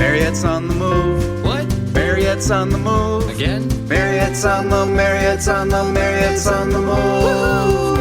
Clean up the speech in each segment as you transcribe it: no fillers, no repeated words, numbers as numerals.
Mariette's on the move. What? Mariette's on the move. Again? Mariette's on the move. Woo!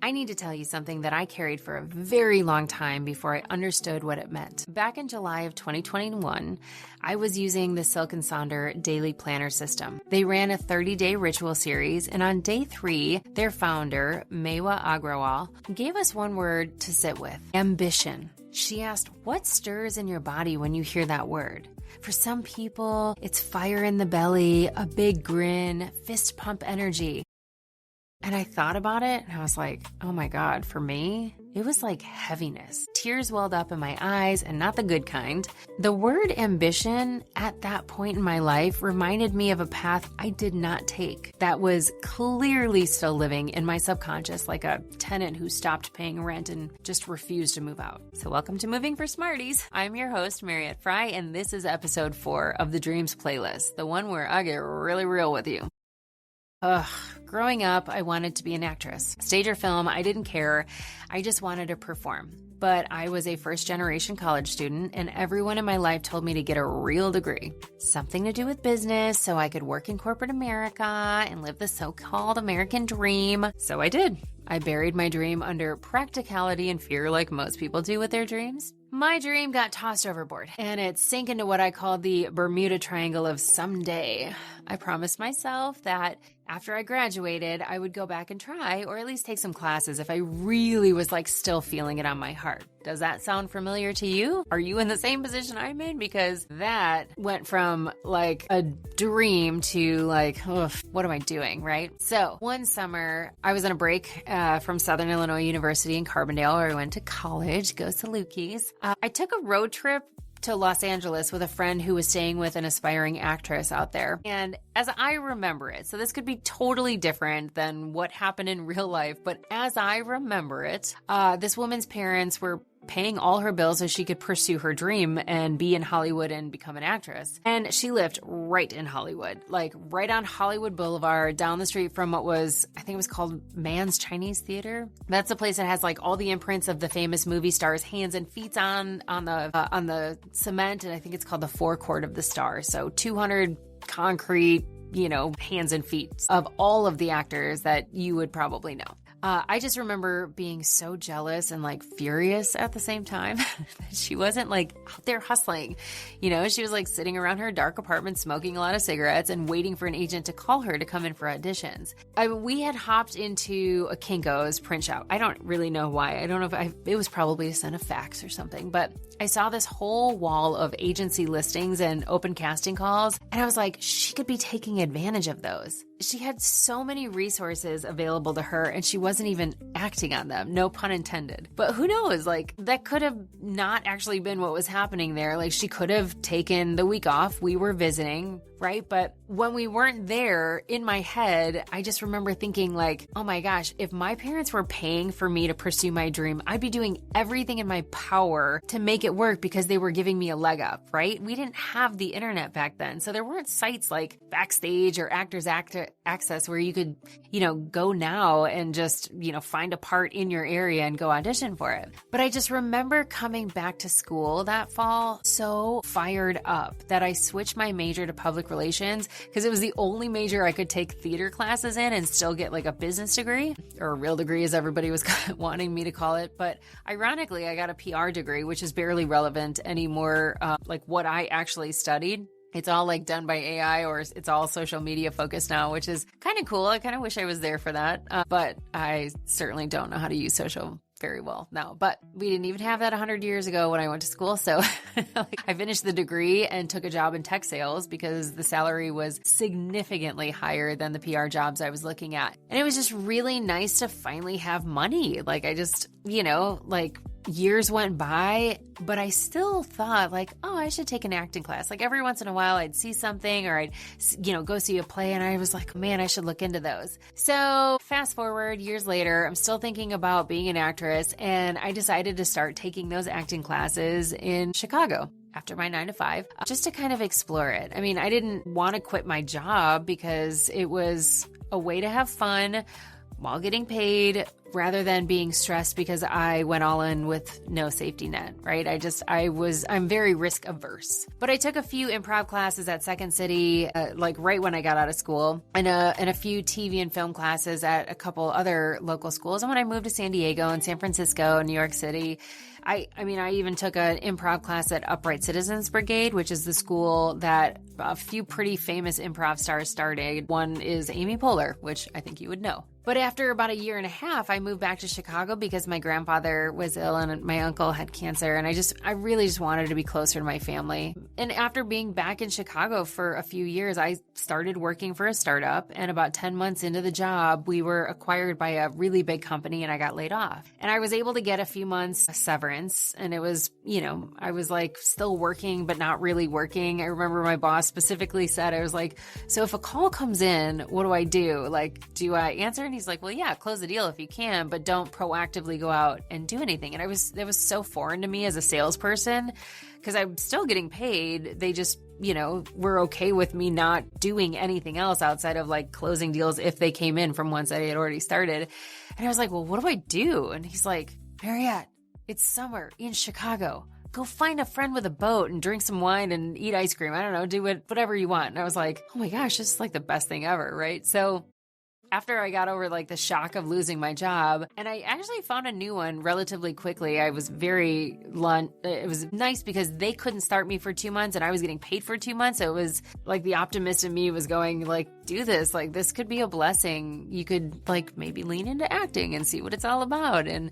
I need to tell you something that I carried for a very long time before I understood what it meant. Back in July of 2021, I was using the Silk & Sonder daily planner system. They ran a 30-day ritual series, and on day 3, their founder, Mewa Agrawal, gave us one word to sit with: ambition. She asked, what stirs in your body when you hear that word? For some people, it's fire in the belly, a big grin, fist pump energy. And I thought about it, and I was like, oh my God, for me, it was like heaviness. Tears welled up in my eyes, and not the good kind. The word ambition at that point in my life reminded me of a path I did not take that was clearly still living in my subconscious, like a tenant who stopped paying rent and just refused to move out. So welcome to Moving for Smarties. I'm your host, Mariette Fry, and this is episode 4 of the Dreams playlist, the one where I get really real with you. Growing up, I wanted to be an actress. Stage or film, I didn't care. I just wanted to perform. But I was a first-generation college student, and everyone in my life told me to get a real degree. Something to do with business, so I could work in corporate America and live the so-called American dream. So I did. I buried my dream under practicality and fear like most people do with their dreams. My dream got tossed overboard, and it sank into what I called the Bermuda Triangle of someday. I promised myself that after I graduated, I would go back and try, or at least take some classes if I really was still feeling it on my heart. Does that sound familiar to you? Are you in the same position I'm in? Because that went from a dream to what am I doing, right? So one summer, I was on a break from Southern Illinois University in Carbondale, where I went to college, go Salukis. I took a road trip to Los Angeles with a friend who was staying with an aspiring actress out there. And as I remember it, so this could be totally different than what happened in real life, but as I remember it, this woman's parents were paying all her bills so she could pursue her dream and be in Hollywood and become an actress. And she lived right in Hollywood, right on Hollywood Boulevard, down the street from what was, I think it was called Mann's Chinese Theater. That's the place that has all the imprints of the famous movie stars' hands and feet on the cement, and I think it's called the forecourt of the stars. So 200 concrete, hands and feet of all of the actors that you would probably know. I just remember being so jealous and furious at the same time that she wasn't out there hustling. She was sitting around her dark apartment, smoking a lot of cigarettes and waiting for an agent to call her to come in for auditions. We had hopped into a Kinko's print shop. I don't really know why. I don't know if it was probably a son of fax or something, but I saw this whole wall of agency listings and open casting calls. And I was like, she could be taking advantage of those. She had so many resources available to her, and she wasn't even acting on them. No pun intended. But who knows? That could have not actually been what was happening there. She could have taken the week off. We were visiting, right? But when we weren't there, in my head, I just remember thinking oh my gosh, if my parents were paying for me to pursue my dream, I'd be doing everything in my power to make it work because they were giving me a leg up, right? We didn't have the internet back then. So there weren't sites like Backstage or Actors Access where you could, go now and just, find a part in your area and go audition for it. But I just remember coming back to school that fall so fired up that I switched my major to public relations because it was the only major I could take theater classes in and still get a business degree, or a real degree as everybody was wanting me to call it. But ironically, I got a PR degree, which is barely relevant anymore, what I actually studied. It's all done by AI, or it's all social media focused now, which is kind of cool. I kind of wish I was there for that. But I certainly don't know how to use social very well now. But we didn't even have that 100 years ago when I went to school. So I finished the degree and took a job in tech sales because the salary was significantly higher than the PR jobs I was looking at. And it was just really nice to finally have money. I just, years went by, but I still thought I should take an acting class. Every once in a while I'd see something or I'd, go see a play, and I was like, man, I should look into those. So fast forward years later, I'm still thinking about being an actress, and I decided to start taking those acting classes in Chicago after my 9 to 5, just to kind of explore it. I mean, I didn't want to quit my job because it was a way to have fun while getting paid rather than being stressed because I went all in with no safety net, right? I'm very risk averse. But I took a few improv classes at Second City, like right when I got out of school, and a few TV and film classes at a couple other local schools. And when I moved to San Diego and San Francisco and New York City, I even took an improv class at Upright Citizens Brigade, which is the school that a few pretty famous improv stars started. One is Amy Poehler, which I think you would know. But after about a year and a half, I moved back to Chicago because my grandfather was ill and my uncle had cancer. And I really just wanted to be closer to my family. And after being back in Chicago for a few years, I started working for a startup. And about 10 months into the job, we were acquired by a really big company and I got laid off. And I was able to get a few months severance. And it was, I was like still working, but not really working. I remember my boss specifically said, I was like, so if a call comes in, what do I do? Like, do I answer? And he's like, well, yeah, close the deal if you can, but don't proactively go out and do anything. And that was so foreign to me as a salesperson because I'm still getting paid. They just, were okay with me not doing anything else outside of like closing deals if they came in from ones that I had already started. And I was like, well, what do I do? And he's like, Mariette, it's summer in Chicago. Go find a friend with a boat and drink some wine and eat ice cream. I don't know, do whatever you want. And I was like, oh my gosh, this is like the best thing ever, right? So after I got over like the shock of losing my job, and I actually found a new one relatively quickly. It was nice because they couldn't start me for 2 months and I was getting paid for 2 months. So it was like the optimist in me was going like, do this, like this could be a blessing. You could like maybe lean into acting and see what it's all about and,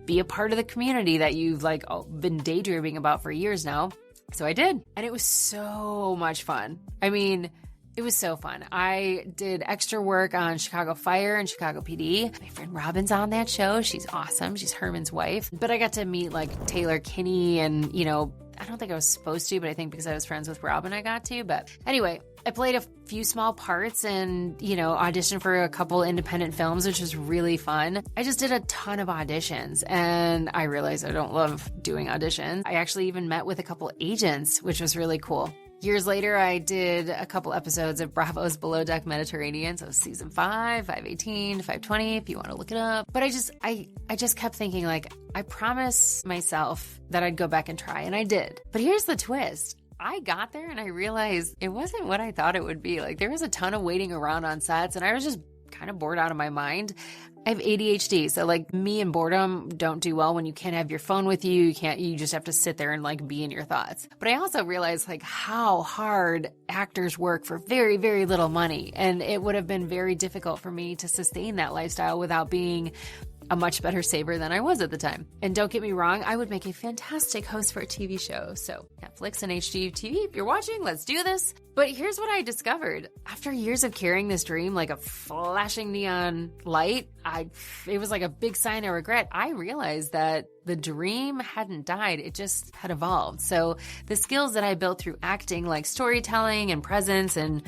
be a part of the community that you've like been daydreaming about for years now. So I did. And it was so much fun. I mean, it was so fun. I did extra work on Chicago Fire and Chicago PD. My friend Robin's on that show. She's awesome. She's Herman's wife. But I got to meet like Taylor Kinney and, I don't think I was supposed to, but I think because I was friends with Robin, I got to. But anyway, I played a few small parts and, auditioned for a couple independent films, which was really fun. I just did a ton of auditions and I realized I don't love doing auditions. I actually even met with a couple agents, which was really cool. Years later, I did a couple episodes of Bravo's Below Deck Mediterranean. So season 5, 518, 520, if you want to look it up. But I just kept thinking like, I promised myself that I'd go back and try, and I did. But here's the twist. I got there and I realized it wasn't what I thought it would be. Like there was a ton of waiting around on sets and I was just kind of bored out of my mind. I have ADHD, so like me and boredom don't do well when you can't have your phone with you. You just have to sit there and like be in your thoughts. But I also realized like how hard actors work for very, very little money. And it would have been very difficult for me to sustain that lifestyle without being a much better saver than I was at the time. And don't get me wrong, I would make a fantastic host for a TV show. So Netflix and HGTV, if you're watching, let's do this. But here's what I discovered. After years of carrying this dream like a flashing neon light, it was like a big sign of regret. I realized that the dream hadn't died. It just had evolved. So the skills that I built through acting, like storytelling and presence and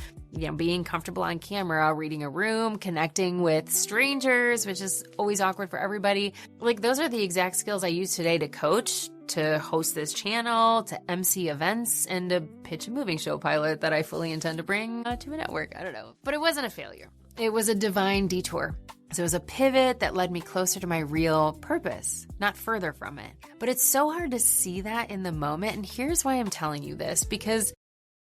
being comfortable on camera, reading a room, connecting with strangers, which is always awkward for everybody. Like those are the exact skills I use today to coach, to host this channel, to MC events, and to pitch a moving show pilot that I fully intend to bring to a network. I don't know. But it wasn't a failure. It was a divine detour. So it was a pivot that led me closer to my real purpose, not further from it. But it's so hard to see that in the moment. And here's why I'm telling you this, because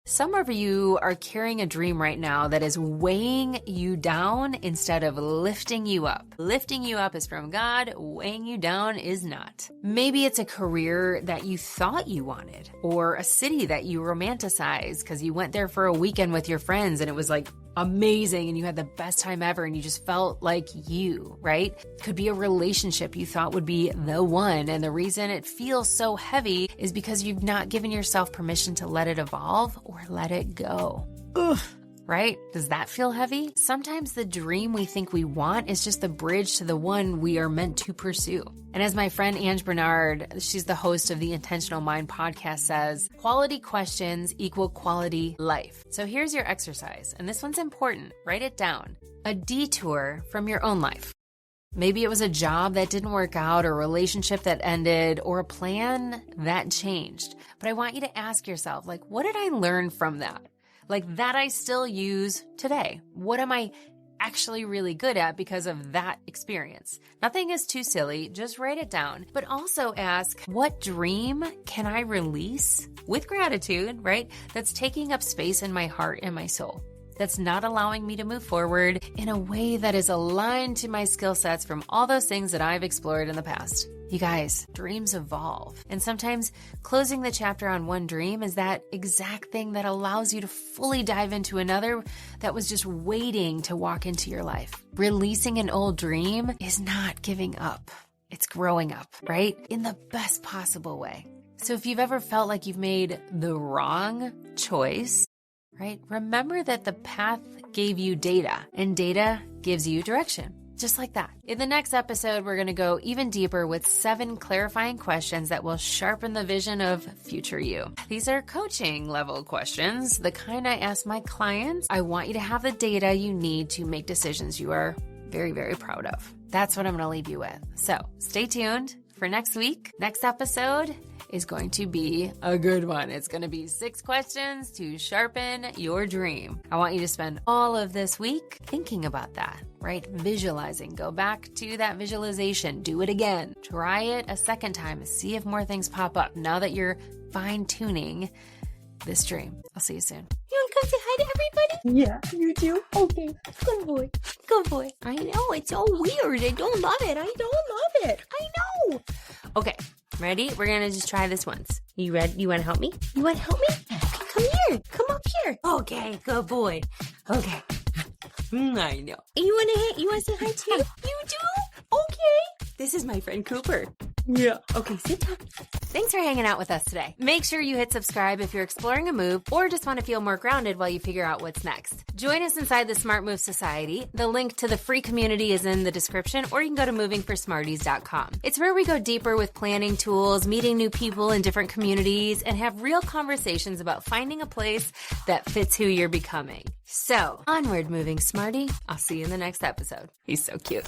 some of you are carrying a dream right now that is weighing you down instead of lifting you up. Lifting you up is from God, weighing you down is not. Maybe it's a career that you thought you wanted, or a city that you romanticized because you went there for a weekend with your friends and it was like amazing and you had the best time ever and you just felt like you, right? Could be a relationship you thought would be the one, and the reason it feels so heavy is because you've not given yourself permission to let it evolve or let it go. Ugh. Right? Does that feel heavy? Sometimes the dream we think we want is just the bridge to the one we are meant to pursue. And as my friend Ange Bernard, she's the host of the Intentional Mind podcast, says, quality questions equal quality life. So here's your exercise, and this one's important. Write it down. A detour from your own life. Maybe it was a job that didn't work out, or a relationship that ended, or a plan that changed. But I want you to ask yourself, like, what did I learn from that? Like that I still use today? What am I actually really good at because of that experience. Nothing is too silly, just write it down. But also ask, what dream can I release with gratitude, right? That's taking up space in my heart and my soul. That's not allowing me to move forward in a way that is aligned to my skill sets from all those things that I've explored in the past. You guys, dreams evolve. And sometimes closing the chapter on one dream is that exact thing that allows you to fully dive into another that was just waiting to walk into your life. Releasing an old dream is not giving up. It's growing up, right? In the best possible way. So if you've ever felt like you've made the wrong choice, right? Remember that the path gave you data and data gives you direction. Just like that. In the next episode, we're going to go even deeper with 7 clarifying questions that will sharpen the vision of future you. These are coaching level questions, the kind I ask my clients. I want you to have the data you need to make decisions you are very, very proud of. That's what I'm going to leave you with. So stay tuned for next week. Next episode is going to be a good one. It's going to be 6 questions to sharpen your dream. I want you to spend all of this week thinking about that, right? Visualizing. Go back to that visualization. Do it again. Try it a second time. See if more things pop up now that you're fine-tuning this dream. I'll see you soon. You want to come say hi to everybody? Yeah, you do? Okay. Good boy. Good boy. I know. It's so weird. I don't love it. I don't love it. I know. Okay. Ready? We're going to just try this once. You ready? You want to help me? You want to help me? Okay, come here. Come up here. Okay. Good boy. Okay. I know. You want to say hi too? You do? Okay. This is my friend Cooper. Yeah. Okay, sit down. Thanks for hanging out with us today. Make sure you hit subscribe if you're exploring a move or just want to feel more grounded while you figure out what's next. Join us inside the Smart Move Society. The link to the free community is in the description, or you can go to movingforsmarties.com. It's where we go deeper with planning tools, meeting new people in different communities, and have real conversations about finding a place that fits who you're becoming. So, onward, moving smarty. I'll see you in the next episode. He's so cute.